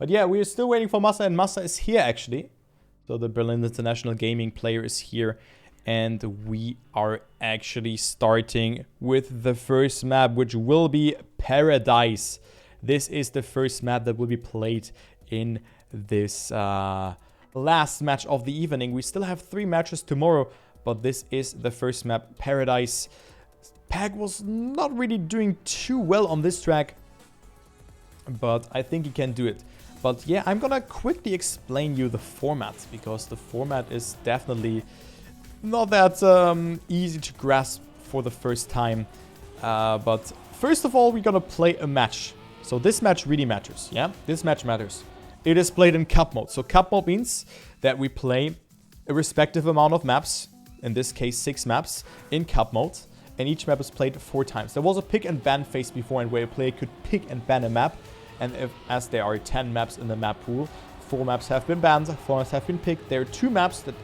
But yeah, we're still waiting for Massa, and Massa is here actually. So the Berlin International Gaming player is here. And we are actually starting with the first map, which will be PARADICE. This is the first map that will be played in this last match of the evening. We still have 3 matches tomorrow, but this is the first map, PARADICE. Pac was not really doing too well on this track, but I think he can do it. But yeah, I'm gonna quickly explain you the format, because the format is definitely not that easy to grasp for the first time. But first of all, we're gonna play a match. So this match really matters, yeah? This match matters. It is played in cup mode. So cup mode means that we play a respective amount of maps, in this case 6 maps, in cup mode. And each map is played 4 times. There was a pick and ban phase before, and where a player could pick and ban a map. And as there are 10 maps in the map pool, 4 maps have been banned, 4 maps have been picked. There are 2 maps that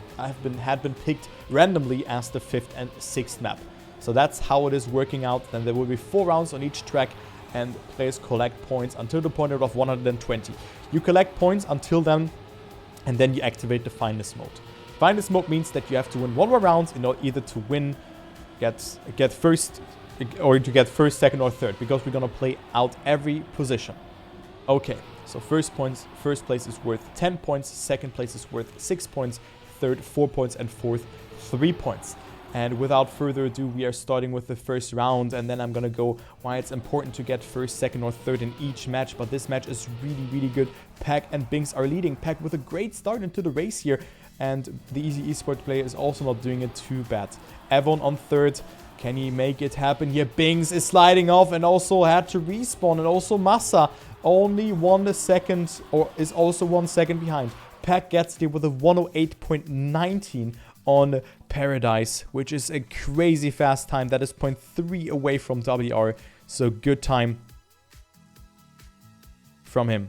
had been picked randomly as the 5th and 6th map. So that's how it is working out. Then there will be 4 rounds on each track, and players collect points until the point of 120. You collect points until then, and then you activate the finest mode. Finest mode means that you have to win 1 more round in order either to win, get first, or to get first, second, or third, because we're gonna play out every position. Okay, so first place is worth 10 points, second place is worth 6 points, third 4 points, and fourth 3 points. And without further ado, we are starting with the first round, and then I'm gonna go why it's important to get first, second, or third in each match. But this match is really, really good. Pac and Binks are leading. Pac with a great start into the race here, and the Easy Esports player is also not doing it too bad. Evon on third. Can he make it happen here? Binks is sliding off and also had to respawn, and also Massa only 1 second, or is also 1 second behind. Pac gets there with a 108.19 on PARADICE, which is a crazy fast time. That is 0.3 away from WR. So good time from him.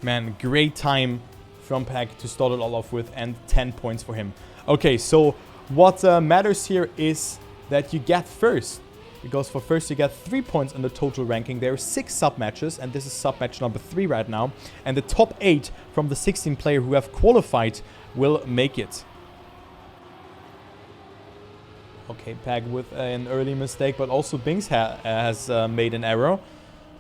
Man, great time from Pac to start it all off with, and 10 points for him. Okay, so what matters here is that you get first. Because for first you get 3 points in the total ranking. There are 6 submatches, and this is submatch number 3 right now. And the top 8 from the 16 players who have qualified will make it. Okay, Pac with an early mistake, but also Binks has made an error.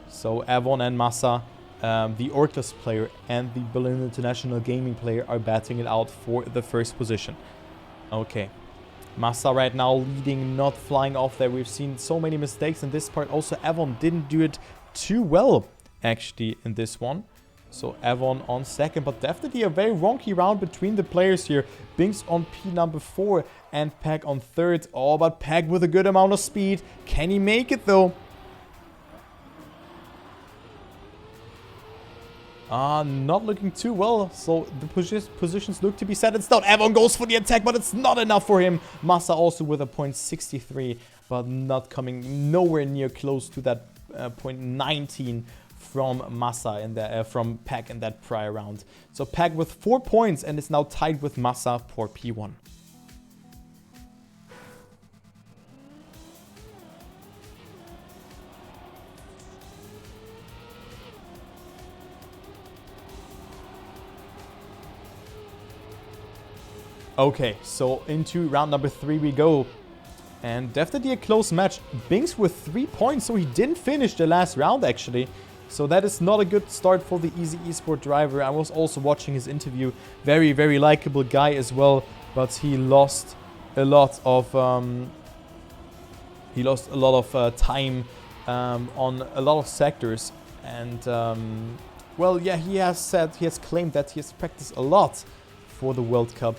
So Evon and Massa, the Orclus player and the Berlin International Gaming player, are batting it out for the first position. Okay. Massa right now leading, not flying off there. We've seen so many mistakes in this part. Also, Evon didn't do it too well, actually, in this one. So, Evon on second, but definitely a very wonky round between the players here. Binks on P number 4 and Pac on third. Oh, but Pac with a good amount of speed. Can he make it, though? Not looking too well. So the positions look to be set in stone. Evon goes for the attack, but it's not enough for him. Massa also with a 0.63, but not coming nowhere near close to that 0.19 from Massa in the from Pac in that prior round. So Pac with 4 points and is now tied with Massa for P1. Okay, so into round number 3 we go. And definitely a close match. Binks with 3 points, so he didn't finish the last round actually. So that is not a good start for the Easy Esport driver. I was also watching his interview. Very, very likable guy as well. But he lost a lot of time on a lot of sectors. And well, yeah, he has claimed that he has practiced a lot for the World Cup.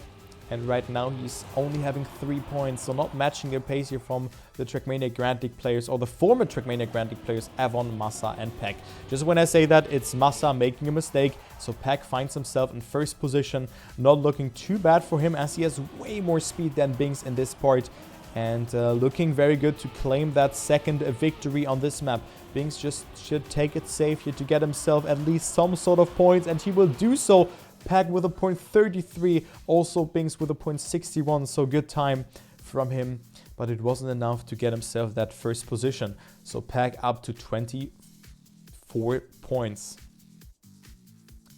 And right now he's only having 3 points, so not matching the pace here from the Trackmania Grandleague players, or the former Trackmania Grandleague players, Evon, Massa and Pac. Just when I say that, it's Massa making a mistake, so Pac finds himself in first position. Not looking too bad for him, as he has way more speed than Binks in this part. And looking very good to claim that second victory on this map. Binks just should take it safe here to get himself at least some sort of points, and he will do so. Pac with a 0.33, also Binks with a 0.61, so good time from him but it wasn't enough to get himself that first position. So Pac up to 24 points.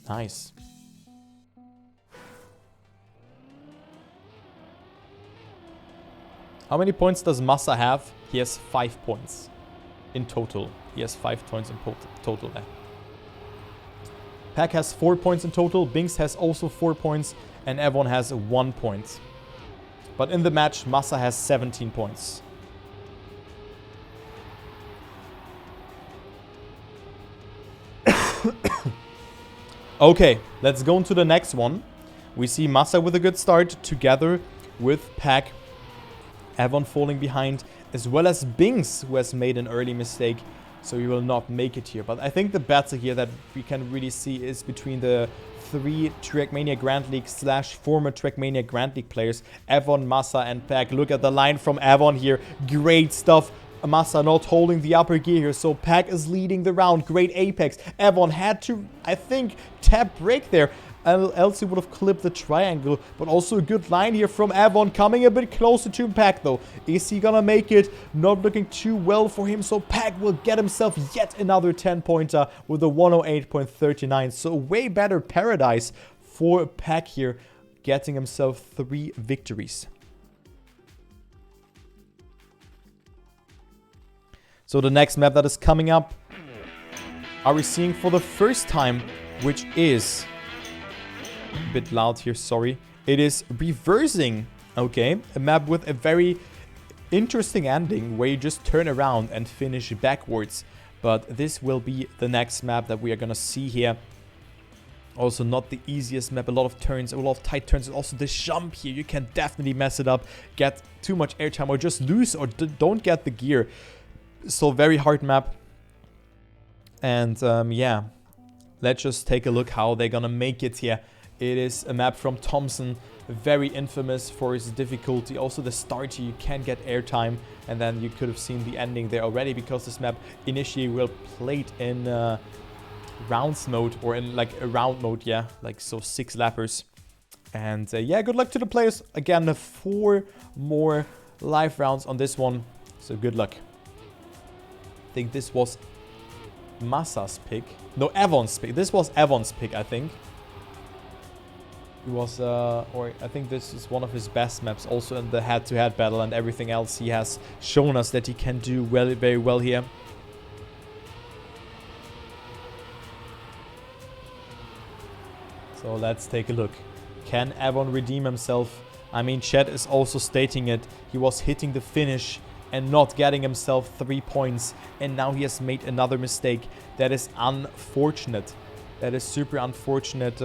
Nice. How many points does Massa have? He has 5 points in total. He has 5 points in total there. Pac has 4 points in total. Binks has also 4 points. And Evon has 1 point. But in the match, Massa has 17 points. Okay, let's go into the next one. We see Massa with a good start together with Pac. Evon falling behind, as well as Binks, who has made an early mistake, so he will not make it here. But I think the battle here that we can really see is between the 3 Trackmania Grandleague / former Trackmania Grandleague players, Evon, Massa, and Pac. Look at the line from Evon here. Great stuff. Massa not holding the upper gear here, so Pac is leading the round. Great apex. Evon had to, I think, tap brake there. Else he would have clipped the triangle. But also a good line here from Evon. Coming a bit closer to Pac though. Is he gonna make it? Not looking too well for him. So Pac will get himself yet another 10-pointer with a 108.39. So way better Paradise for Pac here. Getting himself 3 victories. So the next map that is coming up, are we seeing for the first time, which is... a bit loud here, sorry. It is reversing, okay? A map with a very interesting ending where you just turn around and finish backwards. But this will be the next map that we are gonna see here. Also not the easiest map, a lot of turns, a lot of tight turns. And also the jump here, you can definitely mess it up. Get too much airtime or just lose or don't get the gear. So very hard map. And yeah, let's just take a look how they're gonna make it here. It is a map from TOMSEN, very infamous for its difficulty. Also the start here, you can't get airtime, and then you could have seen the ending there already, because this map initially will played in rounds mode, or in like a round mode, yeah, like so 6 lappers. And yeah, good luck to the players. Again, 4 more live rounds on this one, so good luck. I think this was Massa's pick. No, Evon's pick. This was Evon's pick, I think. He was, or I think this is one of his best maps, also in the head-to-head battle, and everything else he has shown us that he can do well, very well here. So let's take a look. Can Evon redeem himself? I mean, Chet is also stating it. He was hitting the finish and not getting himself 3 points, and now he has made another mistake. That is unfortunate. That is super unfortunate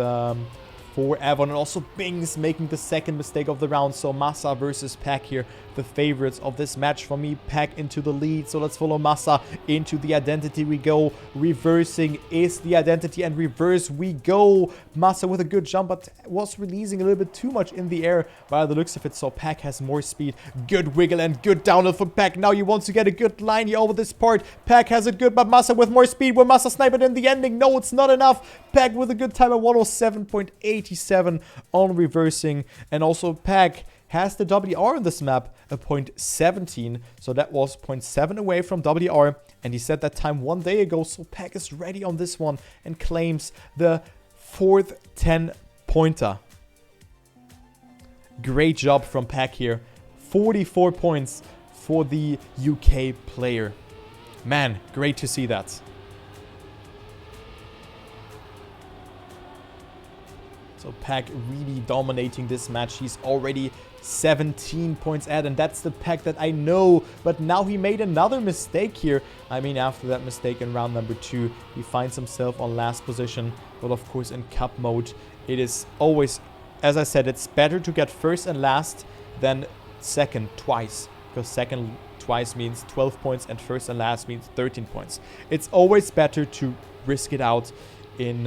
for Evon. And also Binks making the second mistake of the round. So Massa versus Pac here, the favorites of this match. For me, Pac into the lead. So let's follow Massa into the identity. We go. Reversing is the identity, and reverse we go. Massa with a good jump, but was releasing a little bit too much in the air by the looks of it. So Pac has more speed. Good wiggle and good downhill for Pac. Now he wants to get a good line here over this part. Pac has it good, but Massa with more speed. Will Massa snipe it in the ending? No, it's not enough. Pac with a good time at 107.87 on reversing. And also Pac has the WR in this map, a 0.17. So that was 0.7 away from WR. And he said that time 1 day ago. So Pac is ready on this one and claims the 4th 10-pointer. Great job from Pac here. 44 points for the UK player. Man, great to see that. So Pac really dominating this match. He's already 17 points ahead, and that's the Pac that I know. But now he made another mistake here. I mean, after that mistake in round number 2, he finds himself on last position. But of course, in cup mode, it is always, as I said, it's better to get first and last than second twice. Because second twice means 12 points, and first and last means 13 points. It's always better to risk it out in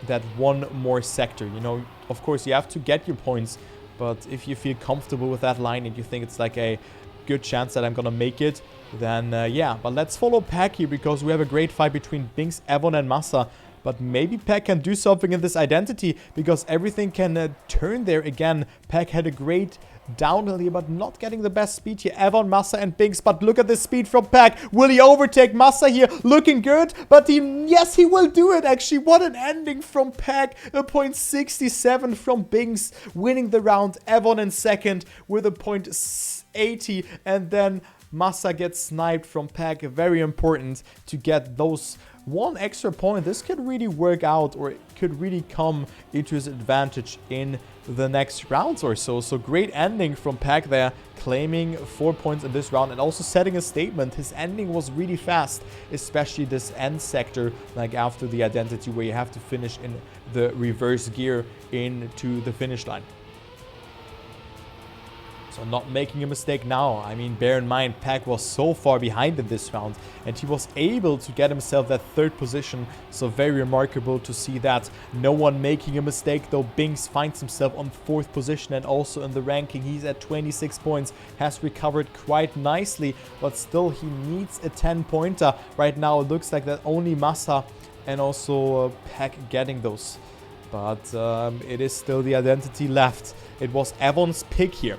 that one more sector. You know, of course, you have to get your points. But if you feel comfortable with that line and you think it's like a good chance that I'm gonna make it, then yeah. But let's follow Pac here, because we have a great fight between Binks, Evon, and Massa. But maybe Pac can do something in this identity, because everything can turn there again. Pac had a great downhill here, but not getting the best speed here. Evon, Massa, and Binks, but look at the speed from Pac. Will he overtake Massa here? Looking good, but yes, he will do it, actually. What an ending from Pac. A .67 from Binks, winning the round. Evon in second with a .80, and then Massa gets sniped from Pac. Very important to get those one extra point. This could really work out, or it could really come into his advantage in the next rounds or so. So great ending from Pac there, claiming 4 points in this round and also setting a statement. His ending was really fast, especially this end sector, like after the identity where you have to finish in the reverse gear into the finish line. So not making a mistake now. I mean, bear in mind, Pac was so far behind in this round, and he was able to get himself that third position. So very remarkable to see that. No one making a mistake, though. Binks finds himself on fourth position, and also in the ranking, he's at 26 points. Has recovered quite nicely, but still he needs a 10-pointer. Right now, it looks like that only Massa and also Pac getting those. But it is still the identity left. It was Evon's pick here.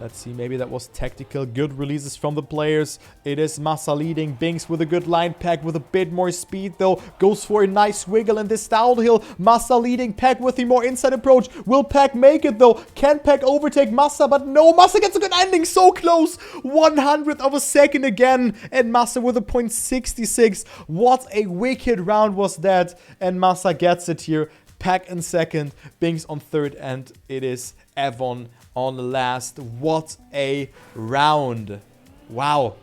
Let's see, maybe that was tactical. Good releases from the players. It is Massa leading. Binks with a good line. Pac with a bit more speed, though. Goes for a nice wiggle in this downhill. Massa leading. Pac with the more inside approach. Will Pac make it, though? Can Pac overtake Massa? But no, Massa gets a good ending. So close. 100th of a second again. And Massa with a .66. What a wicked round was that. And Massa gets it here. Pac in second. Binks on third. And it is Evon on the last. What a round. Wow.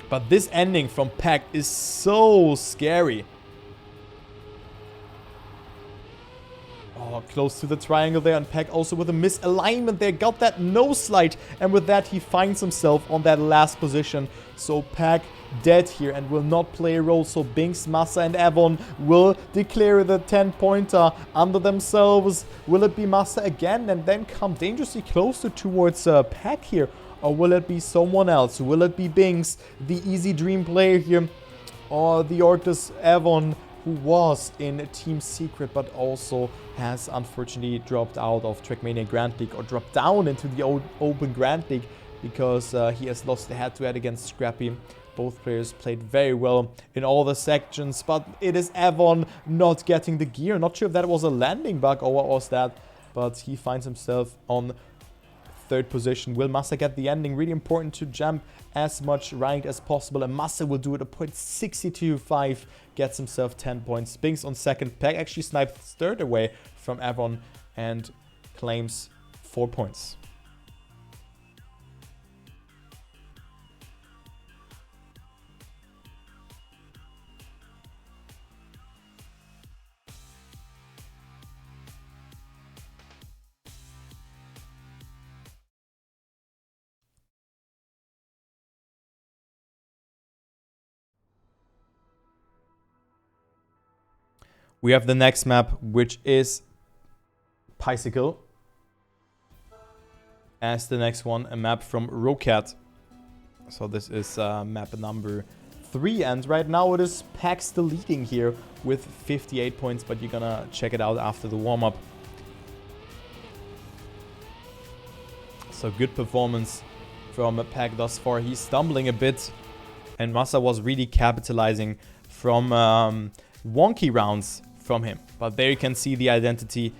But this ending from Pac is so scary. Oh, close to the triangle there, and Pac also with a misalignment there. Got that nose slide, and with that he finds himself on that last position. So Pac dead here and will not play a role. So Binks, Massa, and Evon will declare the 10-pointer under themselves. Will it be Massa again and then come dangerously closer towards Pac here? Or will it be someone else? Will it be Binks, the easy dream player here? Or the Orctus Evon, who was in Team Secret but also has unfortunately dropped out of Trackmania Grandleague, or dropped down into the Open Grandleague because he has lost the head-to-head against Scrappy. Both players played very well in all the sections, but it is Evon not getting the gear. Not sure if that was a landing bug or what was that, but he finds himself on third position. Will Massa get the ending? Really important to jump as much ranked as possible, and Massa will do it. A .625, gets himself 10 points. Binks on second. Pac actually sniped third away from Evon and claims 4 points. We have the next map, which is Bicycle. As the next one, a map from Rocat. So this is map number 3. And right now it is Pac still leading here with 58 points. But you're gonna check it out after the warm-up. So good performance from Pac thus far. He's stumbling a bit. And Massa was really capitalizing from wonky rounds from him. But there you can see the identity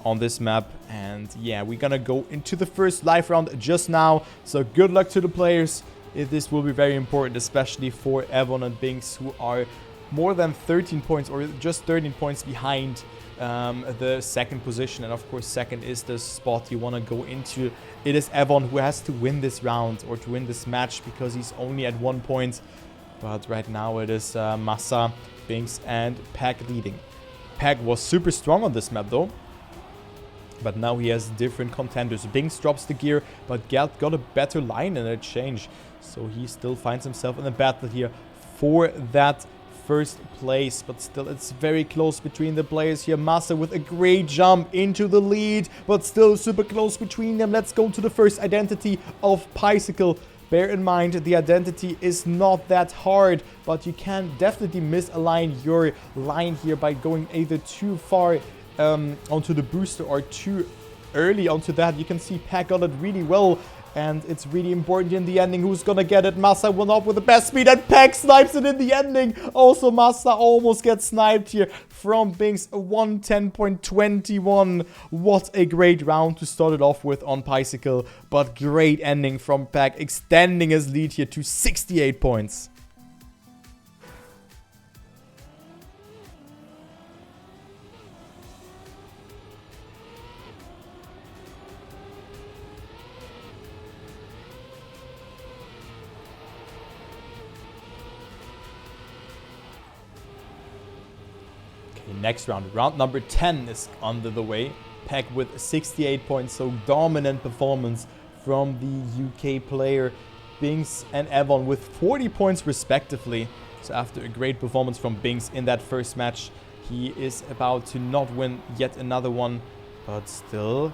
on this map. And yeah, we're gonna go into the first live round just now. So good luck to the players. This will be very important, especially for Evon and Binks, who are more than 13 points or just 13 points behind the second position. And of course, second is the spot you want to go into. It is Evon who has to win this round or to win this match, because he's only at 1 point. But right now it is Massa, Binks, and Pac leading. Pac was super strong on this map though. But now he has different contenders. Binks drops the gear, but got a better line in a change. So he still finds himself in a battle here for that first place. But still, it's very close between the players here. Massa with a great jump into the lead, but still super close between them. Let's go to the first identity of Bicycle. Bear in mind, the identity is not that hard, but you can definitely misalign your line here by going either too far onto the booster or too early onto that. You can see Pac got it really well, and it's really important in the ending who's gonna get it. Massa went up with the best speed, and Pac snipes it in the ending. Also, Massa almost gets sniped here from Binks. 110.21. What a great round to start it off with on Bicycle, but great ending from Pac, extending his lead here to 68 points. Next round, round number 10 is under the way. Pac with 68 points, so dominant performance from the UK player. Binks and Evon with 40 points respectively. So after a great performance from Binks in that first match, he is about to not win yet another one. But still,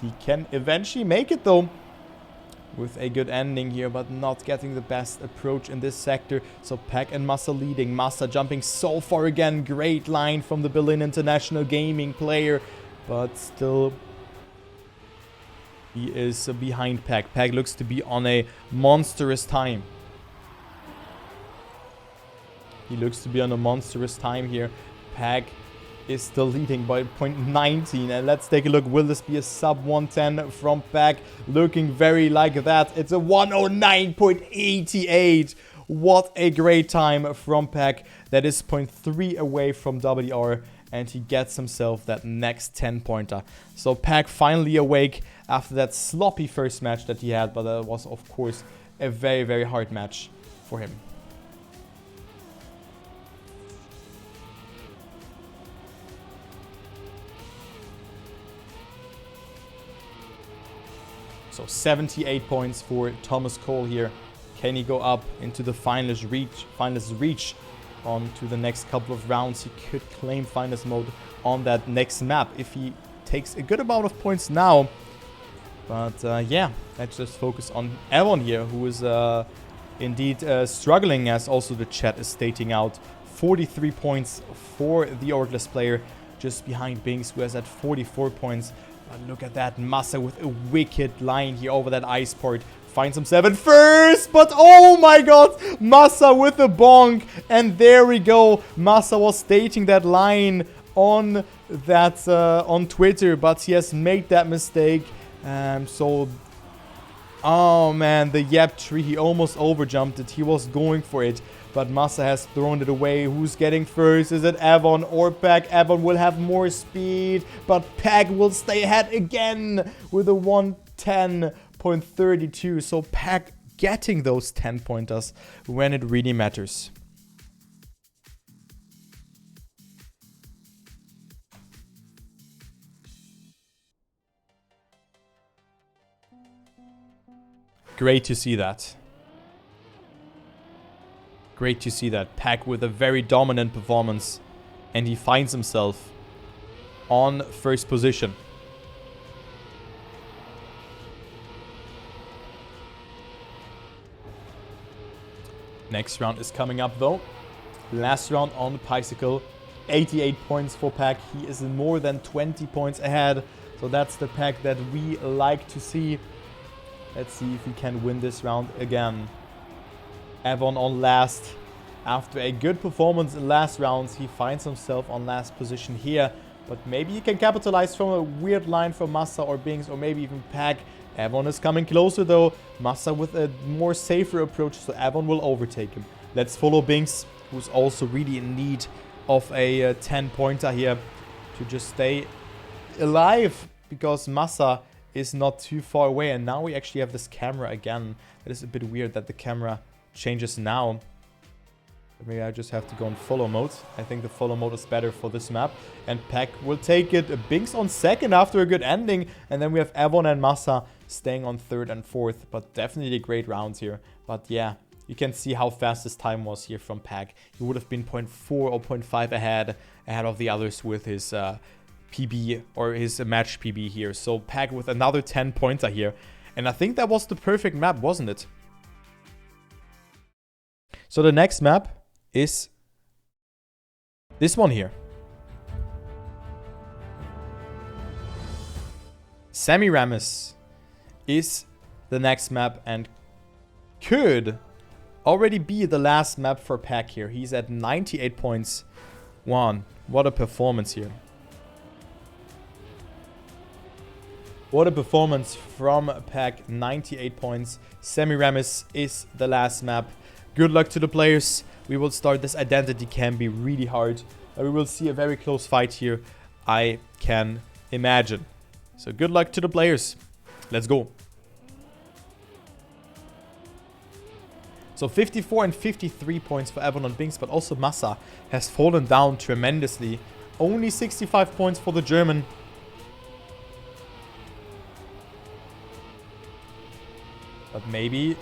he can eventually make it though. With a good ending here, but not getting the best approach in this sector. So Pac and Massa leading. Massa jumping so far again. Great line from the Berlin International Gaming player. But still, he is behind Pac. Pac looks to be on a monstrous time. He looks to be on a monstrous time here. Pac is still leading by 0.19, and let's take a look. Will this be a sub 110 from Pac? Looking very like that. It's a 109.88. What a great time from Pac. That is 0.3 away from WR, and he gets himself that next 10-pointer. So Pac finally awake after that sloppy first match that he had, but that was of course a very, very hard match for him. So 78 points for Thomas Cole here. Can he go up into the finalist reach on to the next couple of rounds? He could claim finalist mode on that next map if he takes a good amount of points now. But yeah, let's just focus on Evon here, who is indeed struggling, as also the chat is stating out. 43 points for the Orgless player, just behind Binks, who has at 44 points. But look at that, Massa with a wicked line here over that ice port. Finds himself at first, but oh my god, Massa with a bonk. And there we go. Massa was stating that line on that on Twitter, but he has made that mistake. So, oh man, the Yap tree, he almost overjumped it. He was going for it, but Massa has thrown it away. Who's getting first? Is it Evon or Pac? Evon will have more speed, but Pac will stay ahead again with a 110.32. So Pac getting those 10 pointers when it really matters. Great to see that. Great to see that. Pac with a very dominant performance. And he finds himself on first position. Next round is coming up though. Last round on the bicycle. 88 points for Pac. He is more than 20 points ahead. So that's the Pac that we like to see. Let's see if he can win this round again. Evon on last. After a good performance in last rounds, he finds himself on last position here. But maybe he can capitalize from a weird line from Massa or Binks, or maybe even Pac. Evon is coming closer though. Massa with a more safer approach, so Evon will overtake him. Let's follow Binks, who's also really in need of a 10-pointer here to just stay alive, because Massa is not too far away. And now we actually have this camera again. It is a bit weird that the camera changes now. Maybe I just have to go in follow mode. I think the follow mode is better for this map. And Pac will take it. Binks on second after a good ending. And then we have Evon and Massa staying on third and fourth. But definitely great rounds here. But yeah, you can see how fast this time was here from Pac. He would have been 0.4 or 0.5 ahead of the others with his PB or his match PB here. So Pac with another 10-pointer here. And I think that was the perfect map, wasn't it? So the next map is this one here. Semiramis is the next map and could already be the last map for Pac here. He's at 98 points. One. What a performance here. What a performance from Pac. 98 points. Semiramis is the last map. Good luck to the players. We will start. This identity can be really hard. We will see a very close fight here, I can imagine. So good luck to the players. Let's go. So 54 and 53 points for Evon and Binks, but also Massa has fallen down tremendously. Only 65 points for the German. But maybe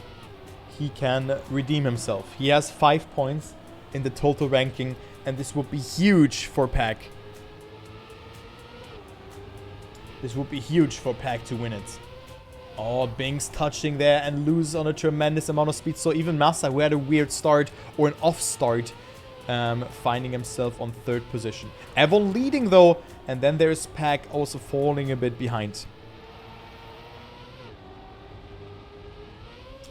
he can redeem himself. He has 5 points in the total ranking, and this would be huge for Pac. This would be huge for Pac to win it. Oh, Binks touching there and lose on a tremendous amount of speed. So even Massa, who had a weird start or an off start, finding himself on 3rd position. Evon leading though, and then there's Pac also falling a bit behind.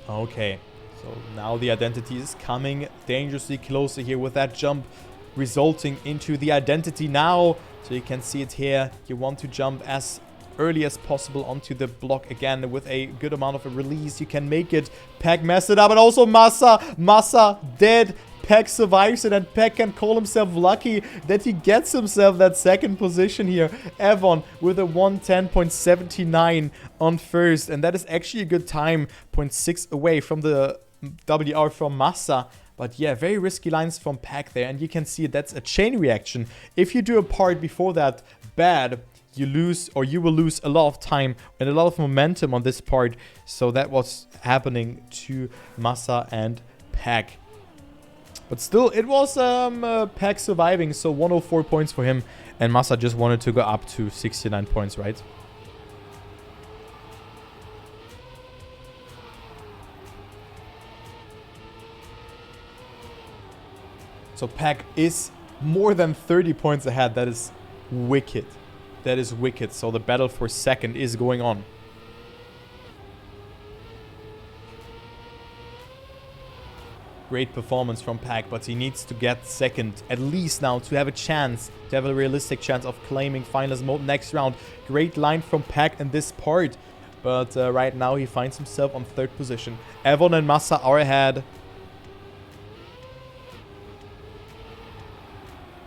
Okay, so now the identity is coming dangerously closer here with that jump resulting into the identity now. So you can see it here. You want to jump as early as possible onto the block again with a good amount of a release. You can make it. Pac messed it up, and also Massa dead. Pac survives it, and Pac can call himself lucky that he gets himself that 2nd position here. Evon with a 110.79 on 1st, and that is actually a good time. 0.6 away from the WR from Massa. But yeah, very risky lines from Pac there, and you can see that's a chain reaction. If you do a part before that bad, you lose, or you will lose a lot of time and a lot of momentum on this part. So that was happening to Massa and Pac. But still, it was Pac surviving, so 104 points for him. And Massa just wanted to go up to 69 points, right? So Pac is more than 30 points ahead. That is wicked. That is wicked. So the battle for 2nd is going on. Great performance from Pac, but he needs to get 2nd at least now to have a chance, to have a realistic chance of claiming finalist mode next round. Great line from Pac in this part, but right now he finds himself on 3rd position. Evon and Massa are ahead.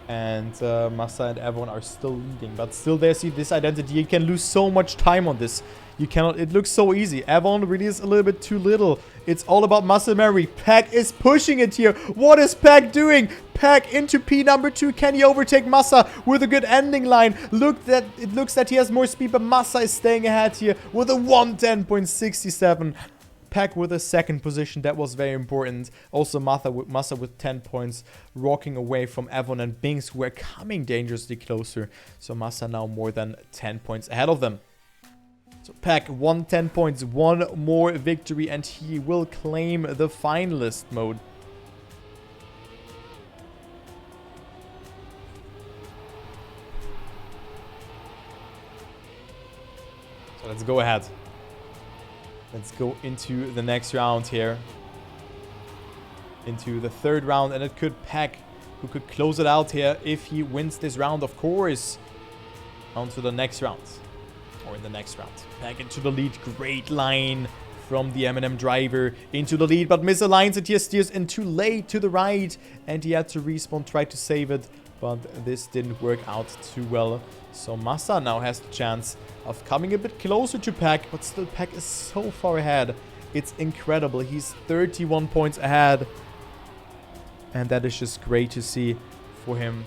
And Massa and Evon are still leading. But still there, see this identity. You can lose so much time on this. You cannot, it looks so easy. Evon really is a little bit too little. It's all about muscle memory. Pac is pushing it here. What is Pac doing? Pac into P number 2. Can he overtake Massa with a good ending line? Look, that it looks that he has more speed, but Massa is staying ahead here with a 110.67. Pac with a 2nd position, that was very important. Also Massa with 10 points, rocking away from Evon and Binks, who are coming dangerously closer. So Massa now more than 10 points ahead of them. So Pac 110 points, one more victory, and he will claim the finalist mode. So let's go ahead. Let's go into the next round here. Into the 3rd round, and it could Pac, who could close it out here if he wins this round, of course. On to the next round. Or in the next round. Pac into the lead. Great line from the MnM driver into the lead, but misaligns it here, steers in too late to the right, and he had to respawn, try to save it, but this didn't work out too well. So Massa now has the chance of coming a bit closer to Pac, but still Pac is so far ahead. It's incredible. He's 31 points ahead, and that is just great to see for him.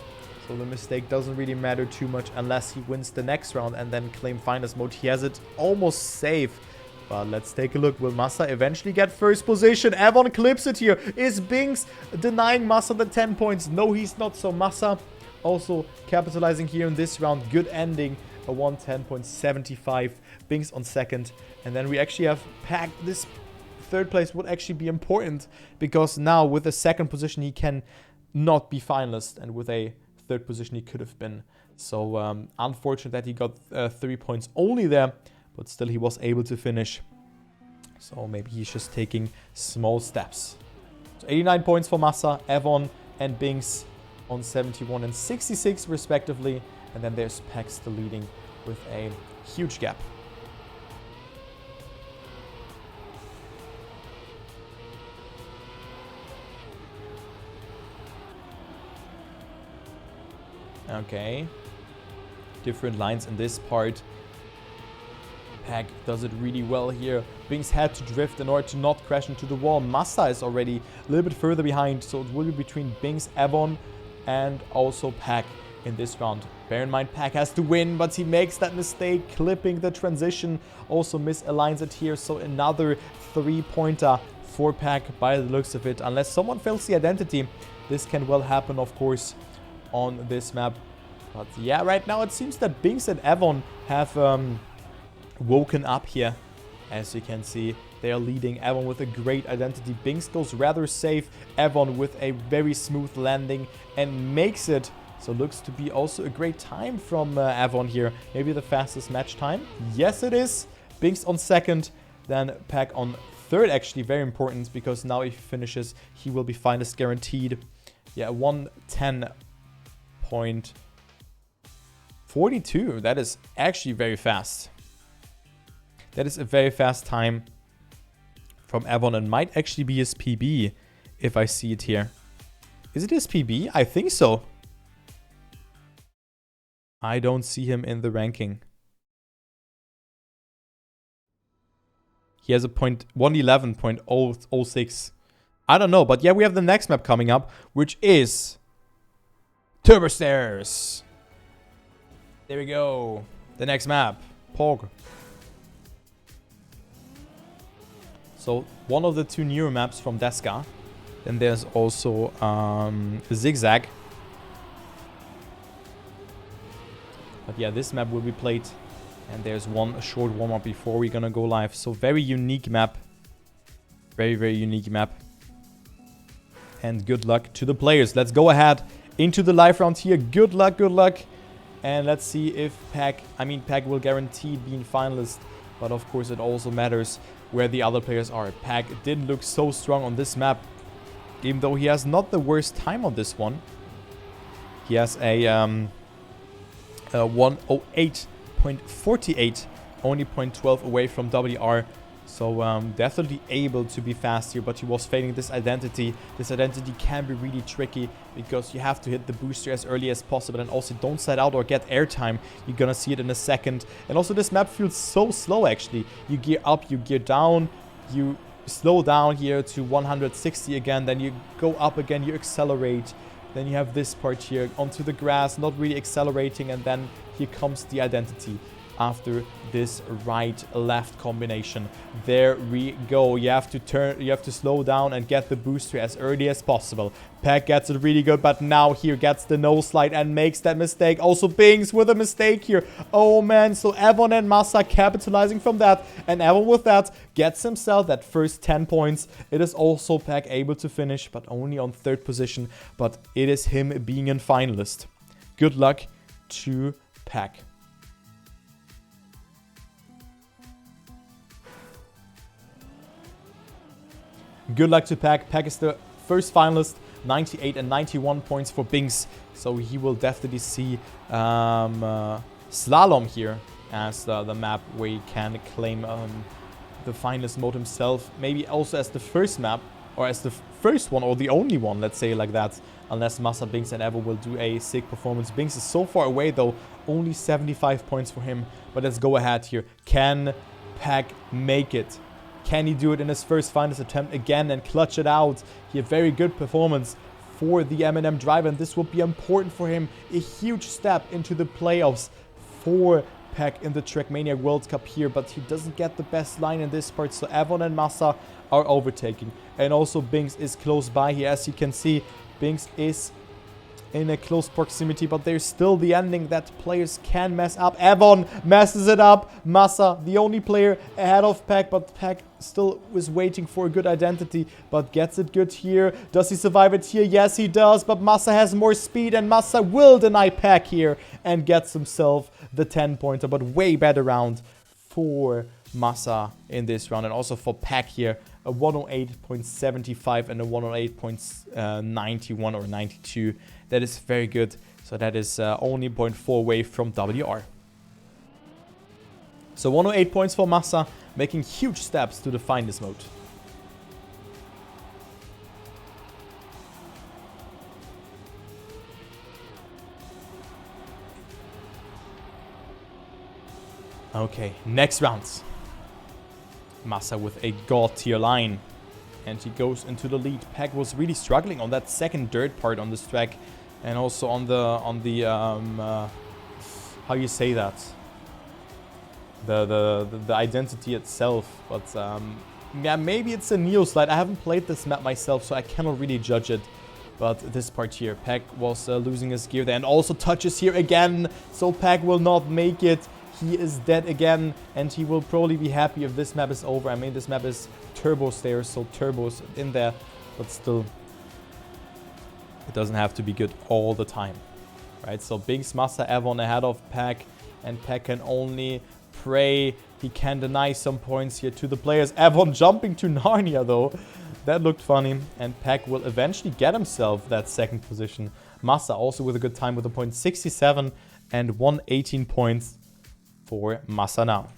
So the mistake doesn't really matter too much unless he wins the next round and then claim finalist mode. He has it almost safe. But let's take a look. Will Massa eventually get 1st position? Evon clips it here. Is Binks denying Massa the 10 points? No, he's not. So Massa also capitalizing here in this round. Good ending. A 110.75. Binks on 2nd. And then we actually have Pac this third place would actually be important, because now with the second position he can not be finalist, and with a third position he could have been. So unfortunate that he got 3 points only there, but still he was able to finish. So maybe he's just taking small steps. So 89 points for Massa, Evon and Binks on 71 and 66 respectively. And then there's Pac still leading with a huge gap. Okay. Different lines in this part. Pac does it really well here. Binks had to drift in order to not crash into the wall. Massa is already a little bit further behind, so it will be between Binks, Evon, and also Pac in this round. Bear in mind, Pac has to win, but he makes that mistake, clipping the transition. Also misaligns it here, so another 3-pointer for Pac by the looks of it. Unless someone fails the identity, this can well happen, of course, on this map. But yeah, right now it seems that Binks and Evon have woken up here. As you can see, they are leading. Evon with a great identity. Binks goes rather safe. Evon with a very smooth landing and makes it. So looks to be also a great time from Evon here. Maybe the fastest match time. Yes, it is. Binks on second. Then Pac on third, actually. Very important, because now if he finishes, he will be finalist guaranteed. Yeah, 110.42. That is actually very fast. That is a very fast time from Evon, and might actually be his PB if I see it here. Is it his PB? I think so. I don't see him in the ranking. He has a 111.006. I don't know, but yeah, we have the next map coming up, which is TURBOSTAIRS. There we go. The next map. Pog. So one of the two newer maps from DESKA. Then there's also Zigzag. But yeah, this map will be played. And there's one short warm-up before we're gonna go live. So very unique map. Very, very unique map. And good luck to the players. Let's go ahead into the live round here. Good luck, good luck. And let's see if Pac will guarantee being finalist. But of course it also matters where the other players are. Pac didn't look so strong on this map, even though he has not the worst time on this one. He has a 108.48, only 0.12 away from WR. So definitely able to be fast here, but he was failing this identity. This identity can be really tricky, because you have to hit the booster as early as possible, and also don't side out or get airtime. You're gonna see it in a second. And also this map feels so slow actually. You gear up, you gear down, you slow down here to 160 again, then you go up again, you accelerate. Then you have this part here onto the grass, not really accelerating, and then here comes the identity. After this right-left combination. There we go. You have to turn, you have to slow down and get the booster as early as possible. Pac gets it really good, but now here gets the no slide and makes that mistake. Also Binks with a mistake here. Oh man, so Evon and Massa capitalizing from that, and Evon with that gets himself that first 10 points. It is also Pac able to finish, but only on third position, but it is him being a finalist. Good luck to Pac. Good luck to Pac. Pac is the first finalist, 98 and 91 points for Binks. So he will definitely see Slalom here as the map where he can claim the finalist mode himself. Maybe also as the first map, or as the first one, or the only one, let's say like that. Unless Massa, Binks and Evon will do a sick performance. Binks is so far away though, only 75 points for him. But let's go ahead here. Can Pac make it? Can he do it in his first finalist attempt again and clutch it out? He had very good performance for the MnM driver, and this will be important for him. A huge step into the playoffs for Pac in the Trackmania Worldcup here, but he doesn't get the best line in this part, so Evon and Massa are overtaking. And also Binks is close by here. As you can see, Binks is in a close proximity, but there's still the ending that players can mess up. Evon messes it up. Massa, the only player ahead of Pac, but Pac still was waiting for a good identity, but gets it good here. Does he survive it here? Yes, he does, but Massa has more speed, and Massa will deny Pac here and gets himself the 10-pointer, but way better round for Massa in this round, and also for Pac here. A 108.75 and a 108.91 or 92. That is very good. So that is only 0.4 away from WR. So 108 points for Massa, making huge steps to define this mode. Okay, next rounds. Massa with a god tier line, and he goes into the lead. Pac was really struggling on that second dirt part on this track, and also on the how you say that, the identity itself. But yeah, maybe it's a Neo slide. I haven't played this map myself, so I cannot really judge it. But this part here, Pac was losing his gear there, and also touches here again, so Pac will not make it. He is dead again, and he will probably be happy if this map is over. I mean, this map is TURBOSTAIRS, so turbos in there, but still, it doesn't have to be good all the time, right? So Binks, Massa, Evon ahead of Pac, and Pac can only pray he can deny some points here to the players. Evon jumping to Narnia, though. That looked funny, and Pac will eventually get himself that second position. Massa also with a good time with a point 67 and 118 points. For Massa now.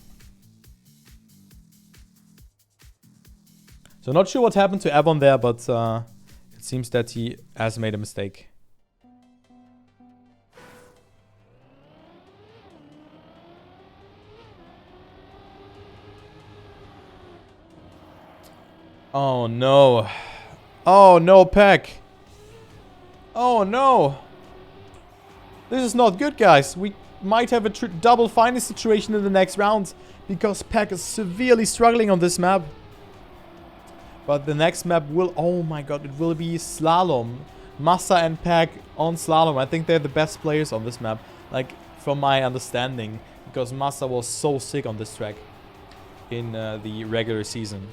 So not sure what happened to Evon there, but it seems that he has made a mistake. Oh no. Oh no, Pac. Oh no. This is not good, guys. We might have a double final situation in the next round, because Pac is severely struggling on this map. But the next map will, oh my god, it will be Slalom. Massa and Pac on Slalom. I think they're the best players on this map, like from my understanding, because Massa was so sick on this track in the regular season.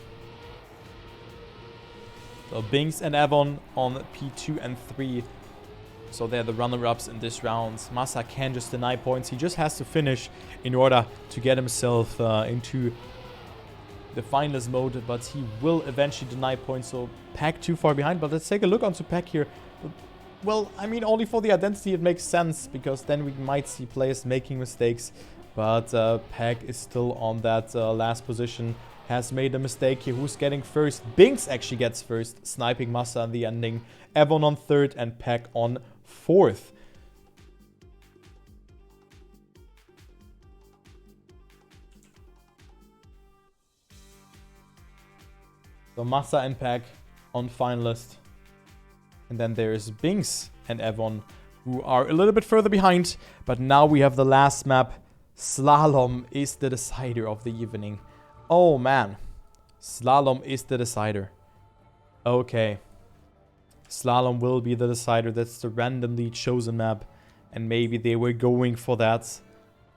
So Binks and Evon on P2 and 3. So they're the runner-ups in this round. Massa can just deny points. He just has to finish in order to get himself into the finalist mode. But he will eventually deny points. So Pac too far behind. But let's take a look onto Pac here. Well, I mean, only for the identity it makes sense, because then we might see players making mistakes. But Pac is still on that last position. Has made a mistake here. Who's getting first? Binks actually gets first, sniping Massa in the ending. Evon on third and Pac on fourth. So Massa and Pac on finalist. And then there's Binks and Evon, who are a little bit further behind. But now we have the last map. Slalom is the decider of the evening. Oh man. Slalom is the decider. Okay. Slalom will be the decider. That's the randomly chosen map. And maybe they were going for that.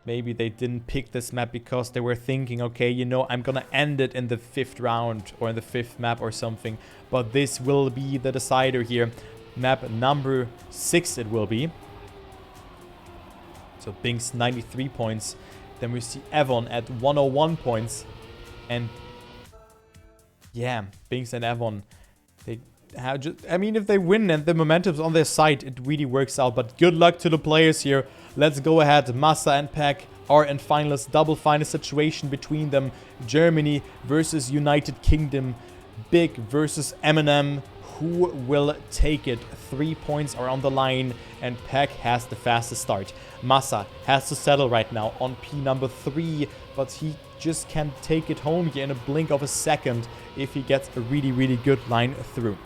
Maybe they didn't pick this map because they were thinking, okay, you know, I'm gonna end it in the 5th round or in the 5th map or something. But this will be the decider here. Map number 6 it will be. So Binks 93 points. Then we see Evon at 101 points. And yeah, Binks and Evon, they have just, I mean, if they win and the momentum's on their side, it really works out. But good luck to the players here. Let's go ahead. Massa and Pac are in finalists. Double final situation between them. Germany versus United Kingdom. Big versus MnM. Who will take it? 3 points are on the line, and Pac has the fastest start. Massa has to settle right now on P number 3, but he just can take it home here in a blink of a second if he gets a really, really good line through.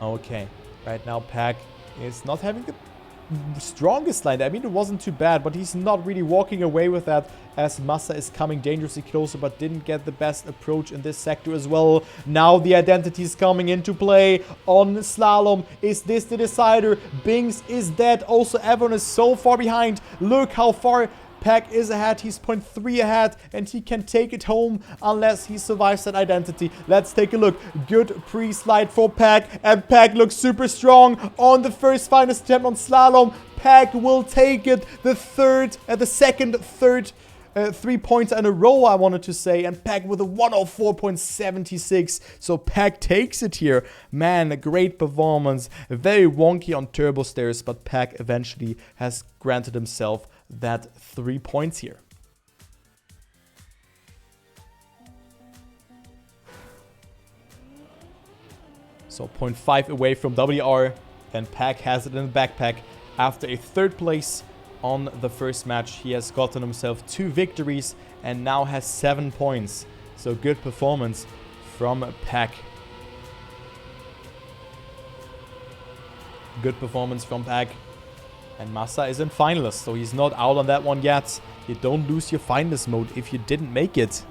Okay, right now Pac is not having the strongest line. I mean, it wasn't too bad, but he's not really walking away with that as Massa is coming dangerously closer, but didn't get the best approach in this sector as well. Now the identity is coming into play on Slalom. Is this the decider? Bings is dead. Also, everyone is so far behind. Look how far Pac is ahead. He's 0.3 ahead, and he can take it home unless he survives that identity. Let's take a look. Good pre-slide for Pac, and Pac looks super strong on the first finest attempt on Slalom. Pac will take it. The second 3 points in a row, I wanted to say, and Pac with a 104.76. So Pac takes it here. Man, a great performance. Very wonky on TURBOSTAIRS, but Pac eventually has granted himself that 3 points here. So 0.5 away from WR, and Pac has it in the backpack. After a 3rd place on the first match, he has gotten himself 2 victories and now has 7 points. So good performance from Pac. Good performance from Pac. And Massa is in finalist, so he's not out on that one yet. You don't lose your finalist mode if you didn't make it.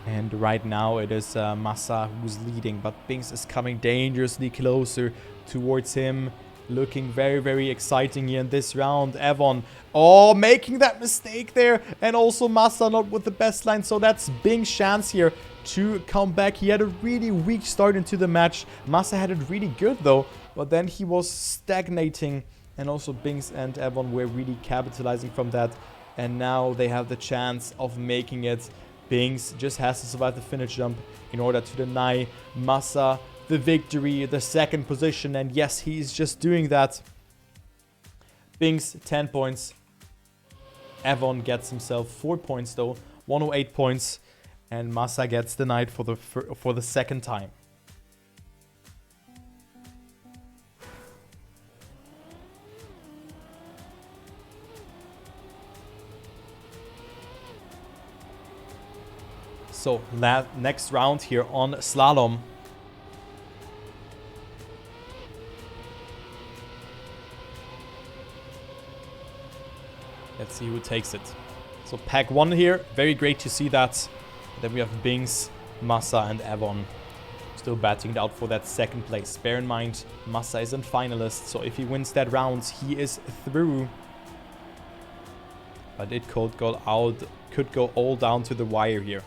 And right now it is Massa who's leading, but Bings is coming dangerously closer towards him. Looking very, very exciting here in this round. Evon, oh, making that mistake there. And also Massa not with the best line, so that's Bing's chance here to come back. He had a really weak start into the match. Massa had it really good though, but then he was stagnating, and also Bings and Evon were really capitalizing from that, and now they have the chance of making it. Bings just has to survive the finish jump in order to deny Massa the victory, the 2nd position, and yes, he's just doing that. Bings 10 points. Evon gets himself 4 points though, 108 points, and Massa gets denied for the 2nd time. So next round here on Slalom. Let's see who takes it. So Pac won here. Very great to see that. Then we have Bings, Massa, and Evon still battling it out for that 2nd place. Bear in mind, Massa is in finalist, so if he wins that round, he is through. But it could go all down to the wire here.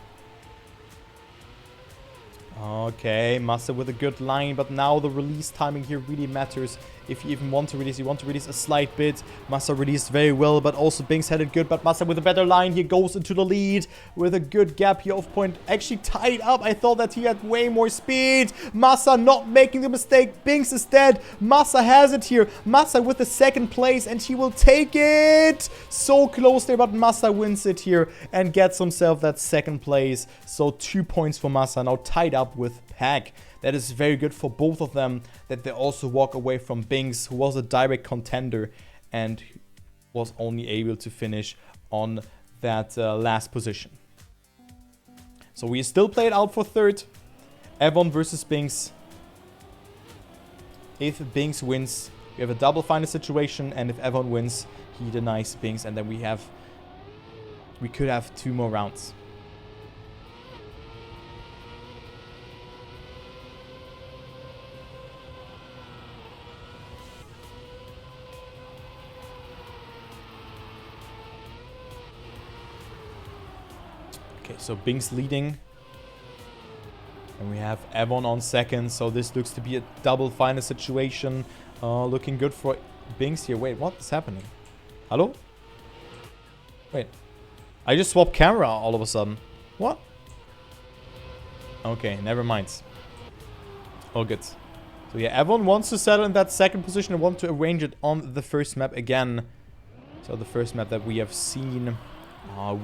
Okay, Massa with a good line, but now the release timing here really matters. If you even want to release, you want to release a slight bit. Massa released very well, but also Bings had it good, but Massa with a better line here goes into the lead with a good gap here of point. Actually tied up. I thought that he had way more speed. Massa not making the mistake. Bings is dead. Massa has it here. Massa with the 2nd place, and he will take it. So close there, but Massa wins it here and gets himself that 2nd place. So 2 points for Massa, now tied up with Pac. That is very good for both of them, that they also walk away from Bings, who was a direct contender and was only able to finish on that last position. So we still play it out for 3rd. Evon versus Bings. If Bings wins, we have a double final situation, and if Evon wins, he denies Bings, and then we could have 2 more rounds. Okay, so Bings leading. And we have Evon on 2nd, so this looks to be a double final situation. Looking good for Bings here. Wait, what is happening? Hello? Wait. I just swapped camera all of a sudden. What? Okay, never mind. All good. So yeah, Evon wants to settle in that 2nd position and want to arrange it on the first map again. So the first map that we have seen.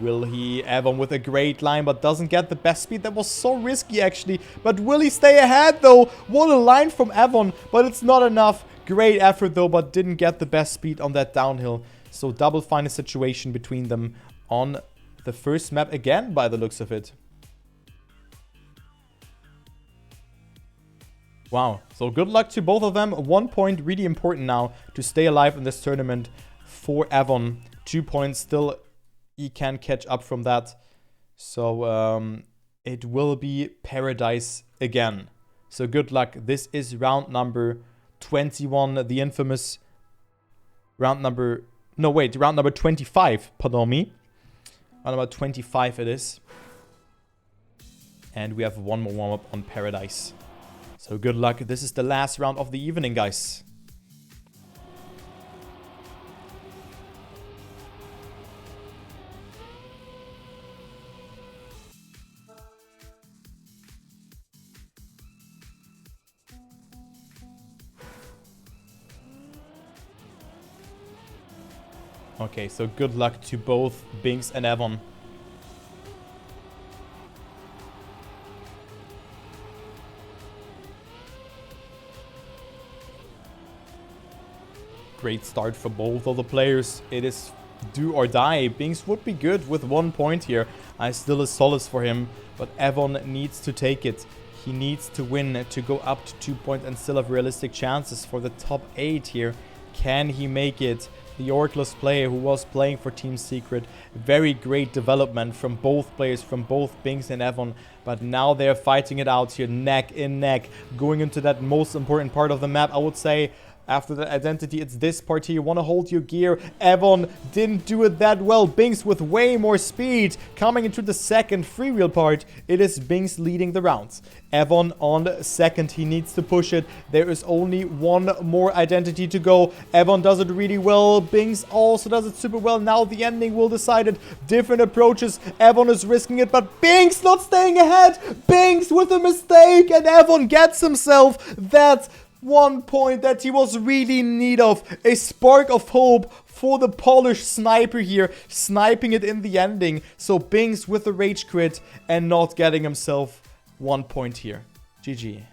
Will he? Evon with a great line, but doesn't get the best speed. That was so risky, actually. But will he stay ahead, though? What a line from Evon, but it's not enough. Great effort, though, but didn't get the best speed on that downhill. So double final situation between them on the first map again, by the looks of it. Wow. So good luck to both of them. 1 point, really important now to stay alive in this tournament for Avon. 2 points still, he can catch up from that. So it will be Paradise again. So good luck. This is round number 21, the infamous round number 25, pardon me. Round number 25 it is. And we have one more warm-up on Paradise. So good luck. This is the last round of the evening, guys. Okay, so good luck to both Binks and Avon. Great start for both of the players. It is do or die. Binks would be good with 1 point here. I still a solace for him, but Avon needs to take it. He needs to win to go up to 2 points and still have realistic chances for the top 8 here. Can he make it? The Orkless player who was playing for Team Secret. Very great development from both players, from both Binks and Avon. But now they're fighting it out here, neck in neck. Going into that most important part of the map, I would say, after the identity, it's this part here. You want to hold your gear. Avon didn't do it that well. Binks with way more speed. Coming into the second freewheel part, it is Binks leading the rounds. Avon on second. He needs to push it. There is only one more identity to go. Avon does it really well. Binks also does it super well. Now the ending will decide it. Different approaches. Avon is risking it, but Binks not staying ahead. Binks with a mistake, and Avon gets himself that 1 point that he was really in need of. A spark of hope for the Polish sniper here, sniping it in the ending. So Binks with the rage crit and not getting himself 1 point here. GG.